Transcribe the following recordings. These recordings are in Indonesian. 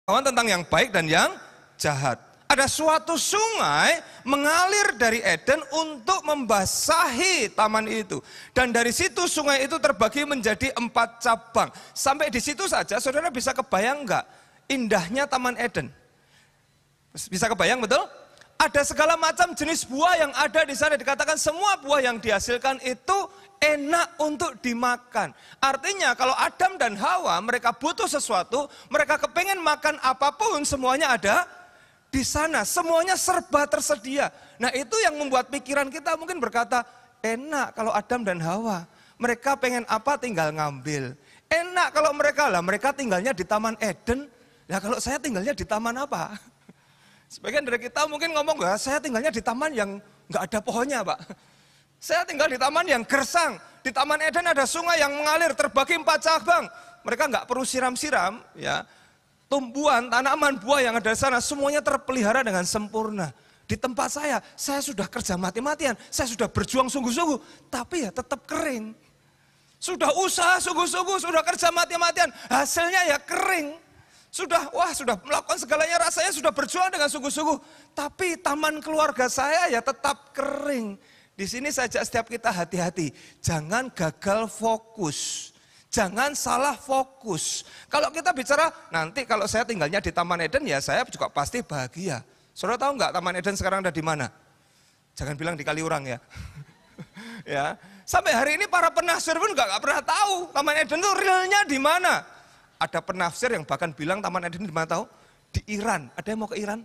tentang yang baik dan yang jahat. Ada suatu sungai mengalir dari Eden untuk membasahi taman itu. Dan dari situ sungai itu terbagi menjadi 4 cabang. Sampai di situ saja saudara bisa kebayang enggak indahnya Taman Eden? Bisa kebayang betul? Ada segala macam jenis buah yang ada di sana. Dikatakan semua buah yang dihasilkan itu enak untuk dimakan. Artinya kalau Adam dan Hawa mereka butuh sesuatu, mereka kepengen makan apapun, semuanya ada di sana. Semuanya serba tersedia. Nah itu yang membuat pikiran kita mungkin berkata, enak kalau Adam dan Hawa. Mereka pengen apa tinggal ngambil. Enak kalau mereka tinggalnya di Taman Eden. Nah kalau saya tinggalnya di taman apa? Sebagian dari kita mungkin ngomong, saya tinggalnya di taman yang nggak ada pohonnya Pak. Saya tinggal di taman yang gersang. Di Taman Eden ada sungai yang mengalir terbagi 4 cabang. Mereka nggak perlu siram-siram, ya. Tumbuhan, tanaman, buah yang ada di sana semuanya terpelihara dengan sempurna. Di tempat saya sudah kerja mati-matian, saya sudah berjuang sungguh-sungguh, tapi ya tetap kering. Sudah usaha sungguh-sungguh, sudah kerja mati-matian, hasilnya ya kering. Sudah melakukan segalanya, rasanya sudah berjuang dengan sungguh-sungguh, tapi taman keluarga saya ya tetap kering. Di sini saja setiap kita hati-hati, jangan gagal fokus, jangan salah fokus. Kalau kita bicara nanti kalau saya tinggalnya di Taman Eden ya saya juga pasti bahagia. Saudara tahu nggak Taman Eden sekarang ada di mana? Jangan bilang di Kaliurang ya. Ya, sampai hari ini para penafsir pun nggak pernah tahu Taman Eden itu realnya di mana. Ada penafsir yang bahkan bilang Taman Eden di mana tahu? Di Iran. Ada yang mau ke Iran?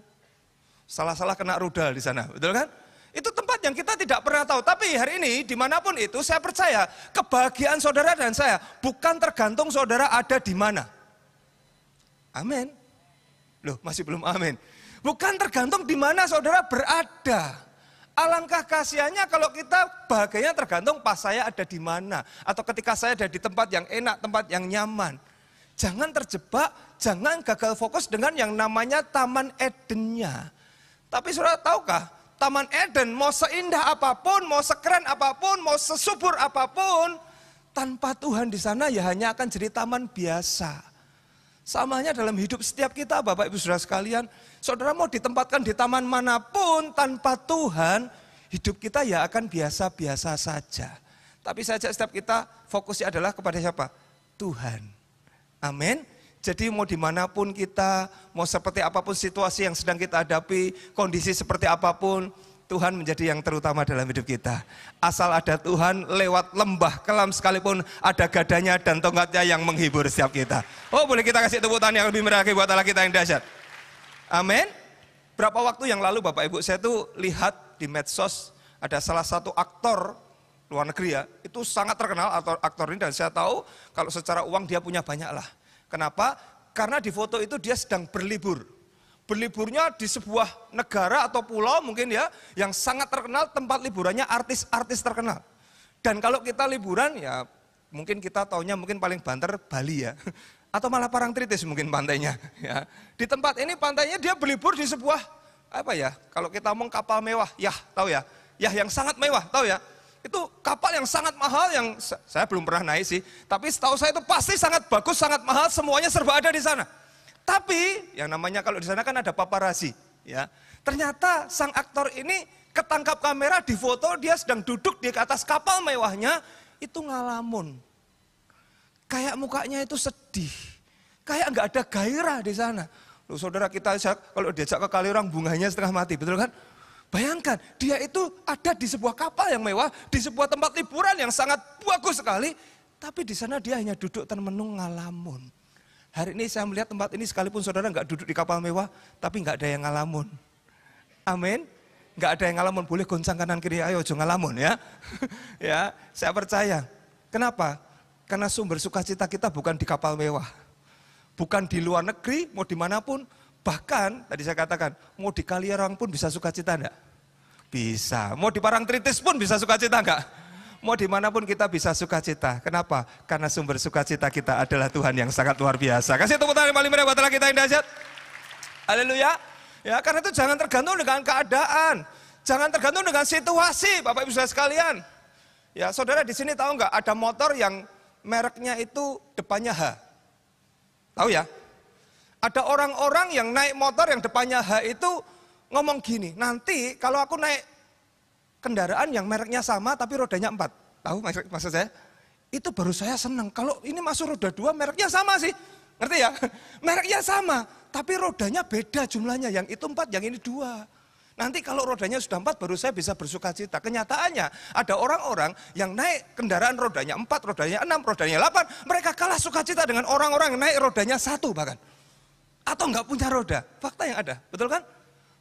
Salah-salah kena rudal di sana, betul kan? Itu tempat yang kita tidak pernah tahu. Tapi hari ini dimanapun itu saya percaya kebahagiaan saudara dan saya bukan tergantung saudara ada di mana. Amin. Loh masih belum amin. Bukan tergantung di mana saudara berada. Alangkah kasihannya kalau kita bahagianya tergantung pas saya ada di mana. Atau ketika saya ada di tempat yang enak, tempat yang nyaman. Jangan terjebak, jangan gagal fokus dengan yang namanya Taman Edennya. Tapi saudara tahukah, Taman Eden mau seindah apapun, mau sekeren apapun, mau sesubur apapun, tanpa Tuhan di sana ya hanya akan jadi taman biasa. Samanya dalam hidup setiap kita Bapak Ibu Saudara sekalian, saudara mau ditempatkan di taman manapun tanpa Tuhan, hidup kita ya akan biasa-biasa saja. Tapi saja setiap kita fokusnya adalah kepada siapa? Tuhan. Amin. Jadi mau dimanapun kita, mau seperti apapun situasi yang sedang kita hadapi, kondisi seperti apapun, Tuhan menjadi yang terutama dalam hidup kita. Asal ada Tuhan, lewat lembah kelam sekalipun ada gadanya dan tongkatnya yang menghibur setiap kita. Oh boleh kita kasih tepuk tangan yang lebih meriah buat Allah kita yang dahsyat. Amin. Berapa waktu yang lalu Bapak Ibu saya tuh lihat di medsos ada salah satu aktor luar negeri ya, itu sangat terkenal aktor ini dan saya tahu kalau secara uang dia punya banyak lah. Kenapa? Karena di foto itu dia sedang berlibur. Berliburnya di sebuah negara atau pulau mungkin ya, yang sangat terkenal tempat liburannya artis-artis terkenal. Dan kalau kita liburan ya mungkin kita taunya mungkin paling banter Bali ya. Atau malah Parangtritis mungkin pantainya. Ya. Di tempat ini pantainya dia berlibur di sebuah apa ya, kalau kita ngomong kapal mewah, ya tahu ya. Ya yang sangat mewah, tahu ya. Itu kapal yang sangat mahal yang saya belum pernah naik sih. Tapi setahu saya itu pasti sangat bagus, sangat mahal, semuanya serba ada di sana. Tapi yang namanya kalau di sana kan ada paparazzi. Ya. Ternyata sang aktor ini ketangkap kamera di foto dia sedang duduk di atas kapal mewahnya, itu ngalamun. Kayak mukanya itu sedih. Kayak nggak ada gairah di sana. Loh, saudara kita kalau diajak ke Kaliurang bunganya setengah mati, betul kan? Bayangkan, dia itu ada di sebuah kapal yang mewah, di sebuah tempat liburan yang sangat bagus sekali, tapi di sana dia hanya duduk termenung ngalamun. Hari ini saya melihat tempat ini sekalipun saudara nggak duduk di kapal mewah, tapi nggak ada yang ngalamun. Amin. Nggak ada yang ngalamun, boleh goncang kanan kiri, ayo jangan ngalamun ya. Ya, saya percaya. Kenapa? Karena sumber sukacita kita bukan di kapal mewah, bukan di luar negeri, mau dimanapun. Bahkan tadi saya katakan, mau di Kaliurang pun bisa sukacita enggak? Bisa. Mau di Parangtritis pun bisa sukacita enggak? Mau dimanapun kita bisa sukacita. Kenapa? Karena sumber sukacita kita adalah Tuhan yang sangat luar biasa. Kasih tepuk tangan yang paling meriah buat Allah kita yang dahsyat. Haleluya. Ya, karena itu jangan tergantung dengan keadaan. Jangan tergantung dengan situasi, Bapak Ibu Saudara sekalian. Ya, saudara di sini tahu enggak ada motor yang mereknya itu depannya H? Tahu ya? Ada orang-orang yang naik motor yang depannya H itu ngomong gini, nanti kalau aku naik kendaraan yang mereknya sama tapi rodanya 4. Tahu maksud saya? Itu baru saya senang. Kalau ini masuk roda 2 mereknya sama sih. Ngerti ya? Mereknya sama, tapi rodanya beda jumlahnya. Yang itu 4, yang ini 2. Nanti kalau rodanya sudah 4 baru saya bisa bersuka cita. Kenyataannya ada orang-orang yang naik kendaraan rodanya 4, rodanya 6, rodanya 8. Mereka kalah sukacita dengan orang-orang yang naik rodanya 1 bahkan. Atau enggak punya roda. Fakta yang ada, betul kan?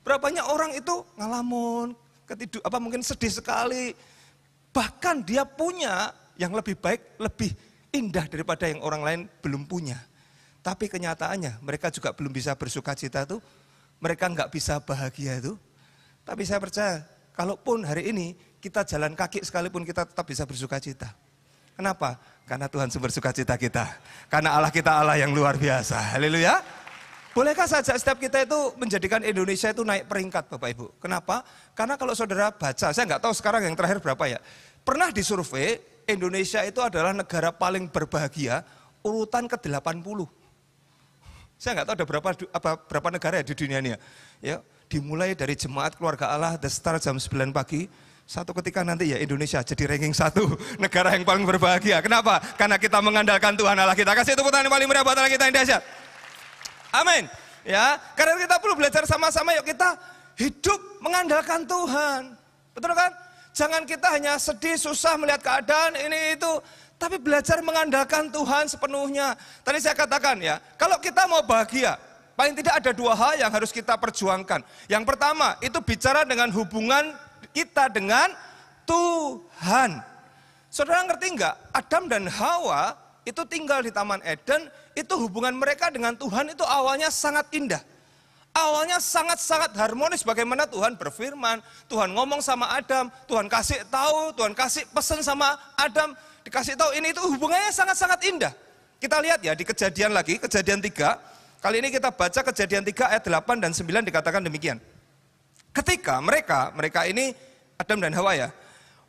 Berapa banyak orang itu ngalamun, mungkin sedih sekali. Bahkan dia punya yang lebih baik, lebih indah daripada yang orang lain belum punya. Tapi kenyataannya mereka juga belum bisa bersuka cita tuh. Mereka enggak bisa bahagia itu. Tapi saya percaya, kalaupun hari ini kita jalan kaki sekalipun kita tetap bisa bersuka cita. Kenapa? Karena Tuhan sumber sukacita kita. Karena Allah kita Allah yang luar biasa. Haleluya. Bolehkah saja setiap kita itu menjadikan Indonesia itu naik peringkat Bapak Ibu? Kenapa? Karena kalau saudara baca, saya nggak tahu sekarang yang terakhir berapa ya. Pernah disurvei, Indonesia itu adalah negara paling berbahagia, urutan ke-80. Saya nggak tahu ada berapa negara ya di dunia ini ya. Ya. Dimulai dari jemaat keluarga Allah, The Star jam 9 pagi, satu ketika nanti ya Indonesia jadi ranking 1 negara yang paling berbahagia. Kenapa? Karena kita mengandalkan Tuhan Allah kita. Kasih tepuk tangan yang paling meriah buat Allah kita yang dahsyat. Amin. Ya, karena kita perlu belajar sama-sama, yuk kita hidup mengandalkan Tuhan. Betul kan? Jangan kita hanya sedih, susah melihat keadaan ini itu, tapi belajar mengandalkan Tuhan sepenuhnya. Tadi saya katakan ya, kalau kita mau bahagia, paling tidak ada 2 hal yang harus kita perjuangkan. Yang pertama, itu bicara dengan hubungan kita dengan Tuhan. Saudara ngerti enggak? Adam dan Hawa itu tinggal di Taman Eden, itu hubungan mereka dengan Tuhan itu awalnya sangat indah. Awalnya sangat-sangat harmonis bagaimana Tuhan berfirman, Tuhan ngomong sama Adam, Tuhan kasih tahu, Tuhan kasih pesan sama Adam, dikasih tahu ini itu hubungannya sangat-sangat indah. Kita lihat ya di Kejadian lagi, Kejadian 3. Kali ini kita baca Kejadian 3 ayat 8 dan 9 dikatakan demikian. Ketika mereka ini Adam dan Hawa ya,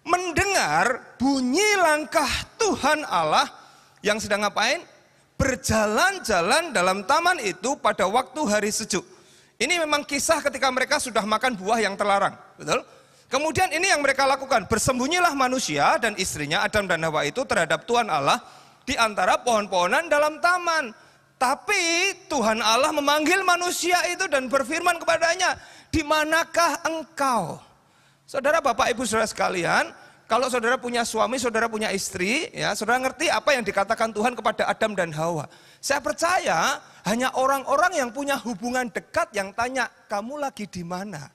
mendengar bunyi langkah Tuhan Allah yang sedang ngapain? Berjalan-jalan dalam taman itu pada waktu hari sejuk. Ini memang kisah ketika mereka sudah makan buah yang terlarang, betul? Kemudian ini yang mereka lakukan, bersembunyilah manusia dan istrinya Adam dan Hawa itu terhadap Tuhan Allah di antara pohon-pohonan dalam taman. Tapi Tuhan Allah memanggil manusia itu dan berfirman kepadanya, di manakah engkau? Saudara, Bapak, Ibu, Saudara sekalian, kalau saudara punya suami, saudara punya istri, ya, saudara ngerti apa yang dikatakan Tuhan kepada Adam dan Hawa. Saya percaya hanya orang-orang yang punya hubungan dekat yang tanya, kamu lagi di mana?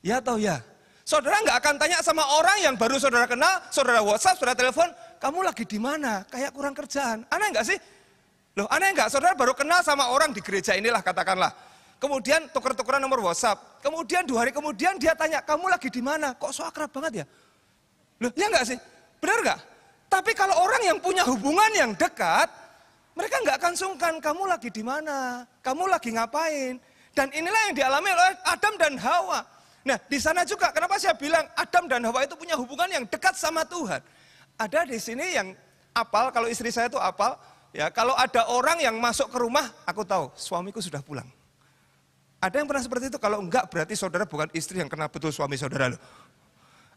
Ya atau ya? Saudara nggak akan tanya sama orang yang baru saudara kenal, saudara WhatsApp, saudara telepon, kamu lagi di mana? Kayak kurang kerjaan. Aneh nggak sih? Loh, aneh enggak? Saudara baru kenal sama orang di gereja inilah katakanlah. Kemudian tuker-tukeran nomor WhatsApp. Kemudian 2 hari kemudian dia tanya, kamu lagi di mana? Kok so akrab banget ya? Loh, ya enggak sih? Benar enggak? Tapi kalau orang yang punya hubungan yang dekat, mereka enggak akan sungkan, kamu lagi di mana? Kamu lagi ngapain? Dan inilah yang dialami oleh Adam dan Hawa. Nah, di sana juga kenapa saya bilang Adam dan Hawa itu punya hubungan yang dekat sama Tuhan. Ada di sini yang apal, kalau istri saya itu apal. Ya, kalau ada orang yang masuk ke rumah, aku tahu suamiku sudah pulang. Ada yang pernah seperti itu? Kalau enggak berarti saudara bukan istri yang kenal betul suami saudara loh.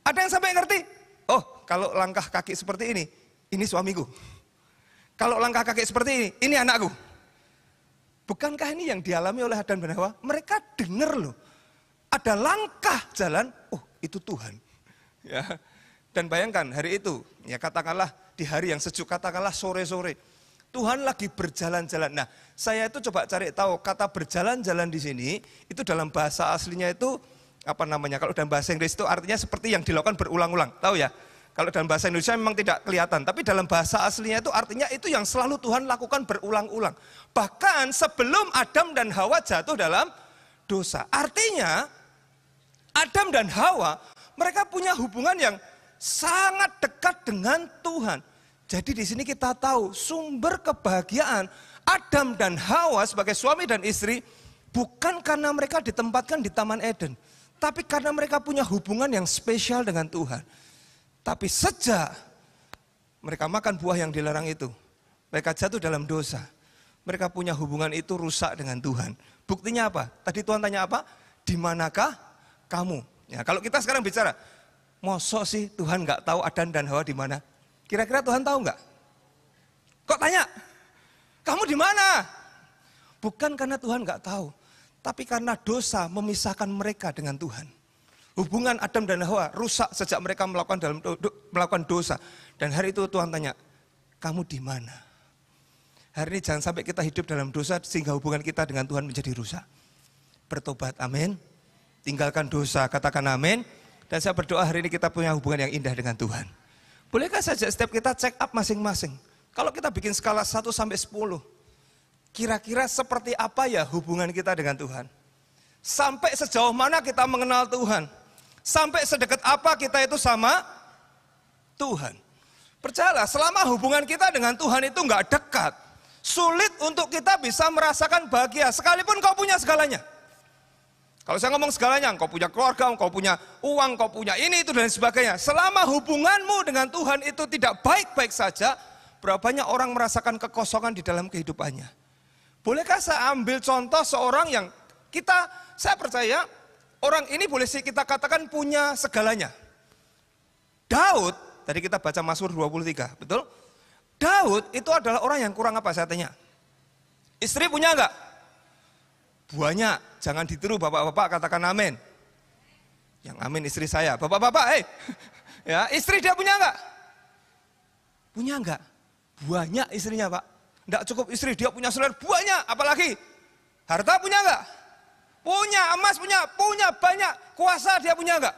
Ada yang sampai ngerti? Oh, kalau langkah kaki seperti ini suamiku. Kalau langkah kaki seperti ini anakku. Bukankah ini yang dialami oleh Adam dan Hawa? Mereka dengar loh. Ada langkah jalan, oh itu Tuhan. Ya. Dan bayangkan hari itu, ya katakanlah di hari yang sejuk, katakanlah sore-sore. Tuhan lagi berjalan-jalan. Nah, saya itu coba cari tahu kata berjalan-jalan di sini itu dalam bahasa aslinya itu apa namanya? Kalau dalam bahasa Inggris itu artinya seperti yang dilakukan berulang-ulang. Tahu ya? Kalau dalam bahasa Indonesia memang tidak kelihatan, tapi dalam bahasa aslinya itu artinya itu yang selalu Tuhan lakukan berulang-ulang. Bahkan sebelum Adam dan Hawa jatuh dalam dosa. Artinya Adam dan Hawa mereka punya hubungan yang sangat dekat dengan Tuhan. Jadi di sini kita tahu sumber kebahagiaan Adam dan Hawa sebagai suami dan istri bukan karena mereka ditempatkan di Taman Eden, tapi karena mereka punya hubungan yang spesial dengan Tuhan. Tapi sejak mereka makan buah yang dilarang itu, mereka jatuh dalam dosa. mereka punya hubungan itu rusak dengan Tuhan. Buktinya apa? Tadi Tuhan tanya apa? Di manakah kamu? Ya, kalau kita sekarang bicara, mosok sih Tuhan nggak tahu Adam dan Hawa di mana? Kira-kira Tuhan tahu nggak? Kok tanya? Kamu di mana? Bukan karena Tuhan nggak tahu, tapi karena dosa memisahkan mereka dengan Tuhan. Hubungan Adam dan Hawa rusak sejak mereka melakukan dosa. Dan hari itu Tuhan tanya, kamu di mana? Hari ini jangan sampai kita hidup dalam dosa sehingga hubungan kita dengan Tuhan menjadi rusak. Bertobat, amin. Tinggalkan dosa, katakan amin. Dan saya berdoa hari ini kita punya hubungan yang indah dengan Tuhan. Bolehkah saja setiap kita check up masing-masing? Kalau kita bikin skala 1 sampai 10, kira-kira seperti apa ya hubungan kita dengan Tuhan? Sampai sejauh mana kita mengenal Tuhan? Sampai sedekat apa kita itu sama Tuhan? Percayalah, selama hubungan kita dengan Tuhan itu nggak dekat, sulit untuk kita bisa merasakan bahagia, sekalipun kau punya segalanya. Kalau saya ngomong segalanya, kau punya keluarga, kau punya uang, kau punya ini, itu dan sebagainya. Selama hubunganmu dengan Tuhan itu tidak baik-baik saja, berapa banyak orang merasakan kekosongan di dalam kehidupannya. Bolehkah saya ambil contoh seorang yang saya percaya, orang ini boleh sih kita katakan punya segalanya. Daud, tadi kita baca Mazmur 23, betul? Daud itu adalah orang yang kurang apa saya tanya? Istri punya enggak? Banyak, jangan ditiru bapak-bapak, katakan amin. Yang amin istri saya, bapak-bapak, ya, istri dia punya enggak? Punya enggak? Banyak istrinya Pak. Enggak cukup istri, dia punya saudara banyak, apalagi? Harta punya enggak? Punya, emas punya banyak, kuasa dia punya enggak?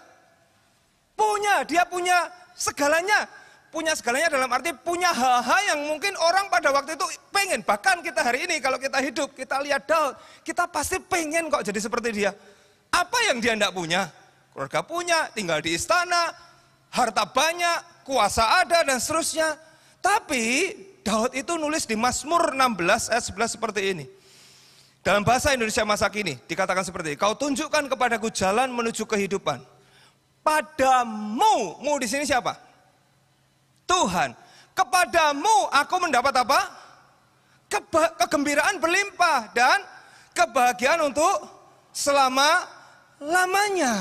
Punya, dia punya segalanya. Punya segalanya dalam arti punya hal-hal yang mungkin orang pada waktu itu pengen. Bahkan kita hari ini kalau kita hidup, kita lihat Daud, kita pasti pengen kok jadi seperti dia. Apa yang dia enggak punya? Keluarga punya, tinggal di istana, harta banyak, kuasa ada dan seterusnya. Tapi Daud itu nulis di Mazmur 16 ayat 11 seperti ini. Dalam bahasa Indonesia masa kini dikatakan seperti ini, kau tunjukkan kepadaku jalan menuju kehidupan. Padamu, mu di sini siapa? Tuhan, kepadamu aku mendapat apa? Kegembiraan berlimpah dan kebahagiaan untuk selama-lamanya.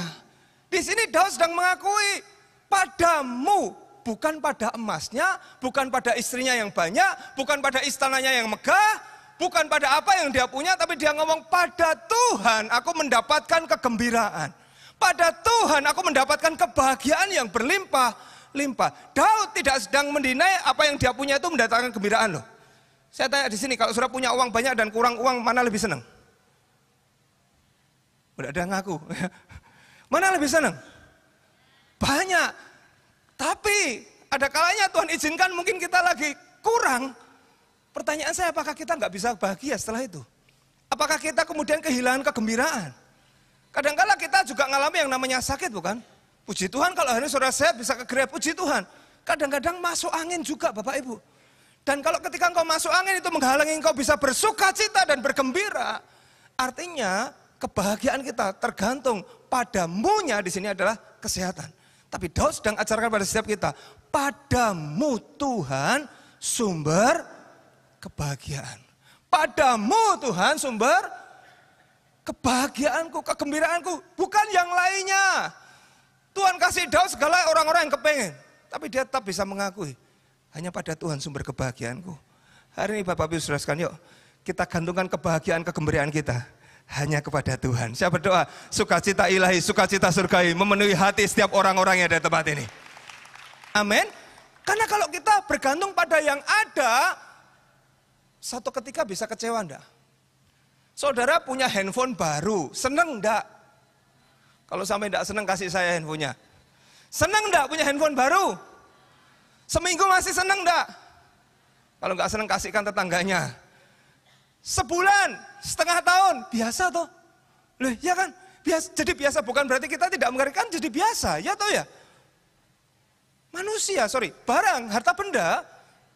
Di sini Daud sedang mengakui padamu, bukan pada emasnya, bukan pada istrinya yang banyak, bukan pada istananya yang megah, bukan pada apa yang dia punya, tapi dia ngomong pada Tuhan aku mendapatkan kegembiraan. Pada Tuhan aku mendapatkan kebahagiaan yang berlimpah. Daud tidak sedang mendinai apa yang dia punya itu mendatangkan kegembiraan loh. Saya tanya di sini, kalau sudah punya uang banyak dan kurang uang, mana lebih senang? Udah ada ngaku. Mana lebih senang? Banyak. Tapi ada kalanya Tuhan izinkan mungkin kita lagi kurang. Pertanyaan saya, apakah kita nggak bisa bahagia setelah itu? Apakah kita kemudian kehilangan kegembiraan? Kadang-kala kita juga ngalami yang namanya sakit, bukan? Puji Tuhan kalau hari ini saudara sehat bisa kegerai, puji Tuhan. Kadang-kadang masuk angin juga Bapak Ibu. Dan kalau ketika engkau masuk angin itu menghalangi engkau bisa bersuka cita dan bergembira. Artinya kebahagiaan kita tergantung padamunya di sini adalah kesehatan. Tapi Daud sedang ajarkan pada setiap kita, padamu Tuhan sumber kebahagiaan. Padamu Tuhan sumber kebahagiaanku, kegembiraanku, bukan yang lainnya. Tuhan kasih Daud segala orang-orang yang kepengen. Tapi dia tetap bisa mengakui, hanya pada Tuhan sumber kebahagiaanku. Hari ini Bapak Ibu Saudara sekalian, yuk kita gantungkan kebahagiaan, kegembiraan kita hanya kepada Tuhan. Saya berdoa, sukacita ilahi, sukacita surgawi memenuhi hati setiap orang-orang yang ada di tempat ini. Amin. Karena kalau kita bergantung pada yang ada, satu ketika bisa kecewa enggak? Saudara punya handphone baru, seneng enggak? Kalau sampai enggak seneng kasih saya handphonenya. Seneng enggak punya handphone baru? Seminggu masih seneng enggak? Kalau enggak seneng kasihkan tetangganya. Sebulan, setengah tahun, biasa toh. Loh, ya kan? Biasa, jadi biasa bukan berarti kita tidak mengerikan, jadi biasa, ya toh ya? Manusia, barang, harta benda,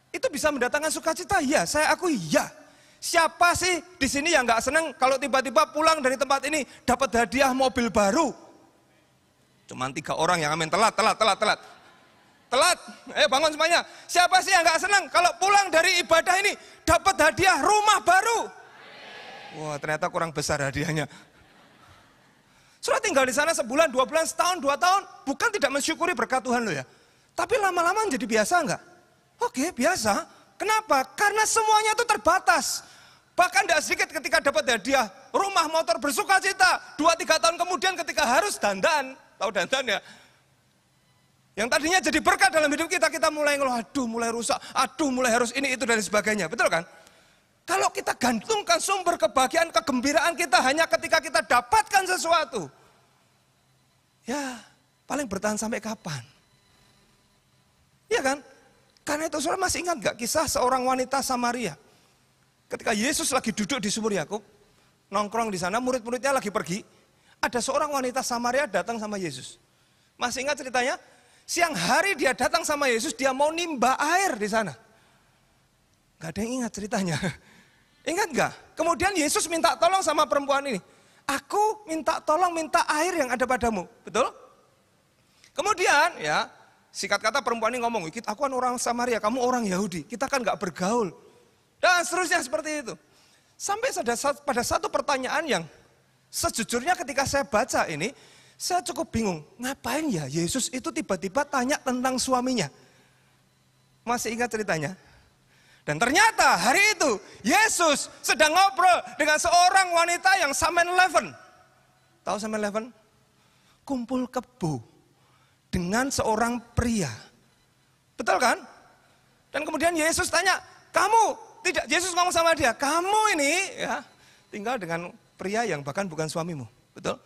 itu bisa mendatangkan sukacita, ya, saya akui, ya. Siapa sih di sini yang nggak senang kalau tiba-tiba pulang dari tempat ini dapat hadiah mobil baru? Cuman 3 orang yang amin, telat. telat. Bangun semuanya. Siapa sih yang nggak senang kalau pulang dari ibadah ini dapat hadiah rumah baru? Wah, ternyata kurang besar hadiahnya. Sudah tinggal di sana sebulan, 2 bulan, setahun, 2 tahun, bukan tidak mensyukuri berkat Tuhan lo ya. Tapi lama-lama jadi biasa enggak? Oke, biasa. Kenapa? Karena semuanya itu terbatas. Bahkan tidak sedikit ketika dapat hadiah rumah, motor, bersuka cita. 2-3 tahun kemudian ketika harus dandan, tahu dandan ya? Yang tadinya jadi berkat dalam hidup kita, kita mulai ngeluh, aduh mulai rusak, aduh mulai harus ini, itu, dan sebagainya. Betul kan? Kalau kita gantungkan sumber kebahagiaan, kegembiraan kita hanya ketika kita dapatkan sesuatu. Ya, paling bertahan sampai kapan? Iya kan? Karena itu saudara masih ingat gak kisah seorang wanita Samaria? Ketika Yesus lagi duduk di sumur Yakub, nongkrong di sana, murid-muridnya lagi pergi, ada seorang wanita Samaria datang sama Yesus. Masih ingat ceritanya? Siang hari dia datang sama Yesus, dia mau nimba air di sana. Gak ada yang ingat ceritanya. Ingat gak? Kemudian Yesus minta tolong sama perempuan ini. Aku minta tolong, minta air yang ada padamu. Betul? Kemudian ya, singkat kata perempuan ini ngomong, aku kan orang Samaria, kamu orang Yahudi. Kita kan gak bergaul. Dan seterusnya seperti itu. Sampai pada satu pertanyaan yang sejujurnya ketika saya baca ini, saya cukup bingung, ngapain ya Yesus itu tiba-tiba tanya tentang suaminya. Masih ingat ceritanya? Dan ternyata hari itu Yesus sedang ngobrol dengan seorang wanita yang 7-Eleven. Tahu 7-Eleven? Kumpul kebo dengan seorang pria. Betul kan? Dan kemudian Yesus tanya, Yesus ngomong sama dia, kamu ini ya tinggal dengan pria yang bahkan bukan suamimu. Betul?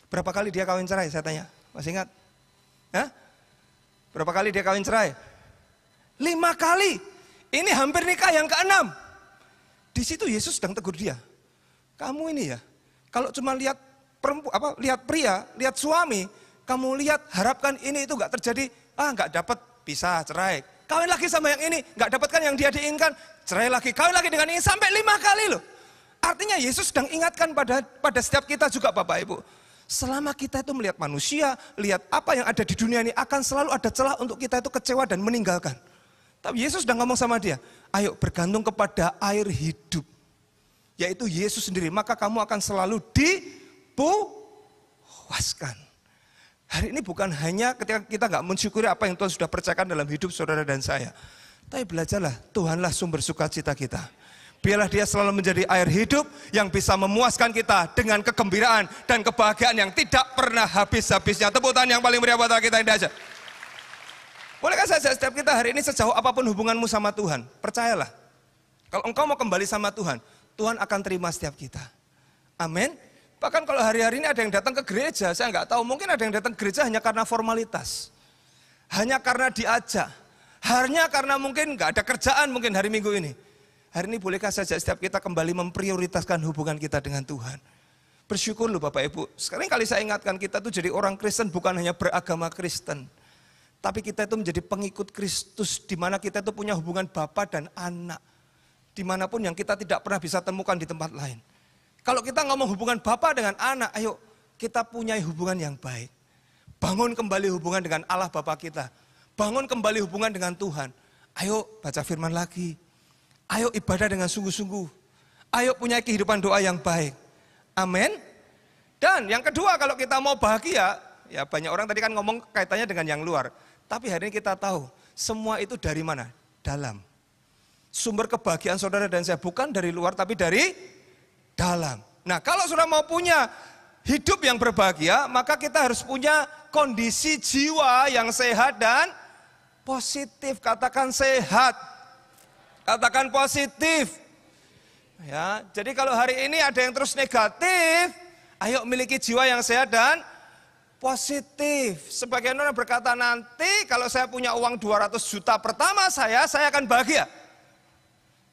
Berapa kali dia kawin cerai, saya tanya. Masih ingat? Hah? Berapa kali dia kawin cerai? 5 kali. Ini hampir nikah yang ke-6. Di situ Yesus sedang tegur dia. Kamu ini ya, kalau cuma lihat pria, lihat suami, kamu lihat harapkan ini itu gak terjadi, gak dapat, pisah, cerai. Kawin lagi sama yang ini, gak dapatkan yang dia diinginkan, cerai lagi, kawin lagi dengan ini, sampai 5 kali loh. Artinya Yesus sedang ingatkan pada setiap kita juga Bapak Ibu. Selama kita itu melihat manusia, lihat apa yang ada di dunia ini, akan selalu ada celah untuk kita itu kecewa dan meninggalkan. Tapi Yesus sudah ngomong sama dia, ayo bergantung kepada air hidup. Yaitu Yesus sendiri, maka kamu akan selalu dipuaskan. Hari ini bukan hanya ketika kita nggak mensyukuri apa yang Tuhan sudah percayakan dalam hidup saudara dan saya. Tapi belajarlah, Tuhanlah sumber sukacita kita. Biarlah dia selalu menjadi air hidup yang bisa memuaskan kita dengan kegembiraan dan kebahagiaan yang tidak pernah habis-habisnya. Tepuk tangan yang paling meriah buat kita ini aja. Bolehkah saya setiap kita hari ini sejauh apapun hubunganmu sama Tuhan, percayalah. Kalau engkau mau kembali sama Tuhan, Tuhan akan terima setiap kita. Amin. Bahkan kalau hari-hari ini ada yang datang ke gereja, saya nggak tahu, mungkin ada yang datang ke gereja hanya karena formalitas. Hanya karena diajak. Hanya karena mungkin nggak ada kerjaan mungkin hari Minggu ini. Hari ini bolehkah saja setiap kita kembali memprioritaskan hubungan kita dengan Tuhan. Bersyukur loh Bapak Ibu. Sekarang kali saya ingatkan kita tuh jadi orang Kristen bukan hanya beragama Kristen. Tapi kita itu menjadi pengikut Kristus di mana kita itu punya hubungan Bapa dan anak. Dimanapun yang kita tidak pernah bisa temukan di tempat lain. Kalau kita ngomong hubungan Bapa dengan anak, ayo kita punya hubungan yang baik. Bangun kembali hubungan dengan Allah Bapa kita. Bangun kembali hubungan dengan Tuhan. Ayo baca firman lagi. Ayo ibadah dengan sungguh-sungguh. Ayo punya kehidupan doa yang baik. Amin. Dan yang kedua kalau kita mau bahagia, ya banyak orang tadi kan ngomong kaitannya dengan yang luar. Tapi hari ini kita tahu, semua itu dari mana? Dalam. Sumber kebahagiaan saudara dan saya bukan dari luar tapi dari dalam. Nah kalau sudah mau punya hidup yang berbahagia, maka kita harus punya kondisi jiwa yang sehat dan positif. Katakan sehat. Katakan positif. Ya, jadi kalau hari ini ada yang terus negatif, ayo miliki jiwa yang sehat dan positif. Sebagian orang berkata nanti kalau saya punya uang 200 juta pertama saya akan bahagia.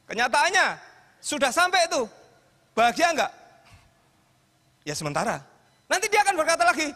Kenyataannya sudah sampai itu. Bahagia enggak? Ya sementara. Nanti dia akan berkata lagi,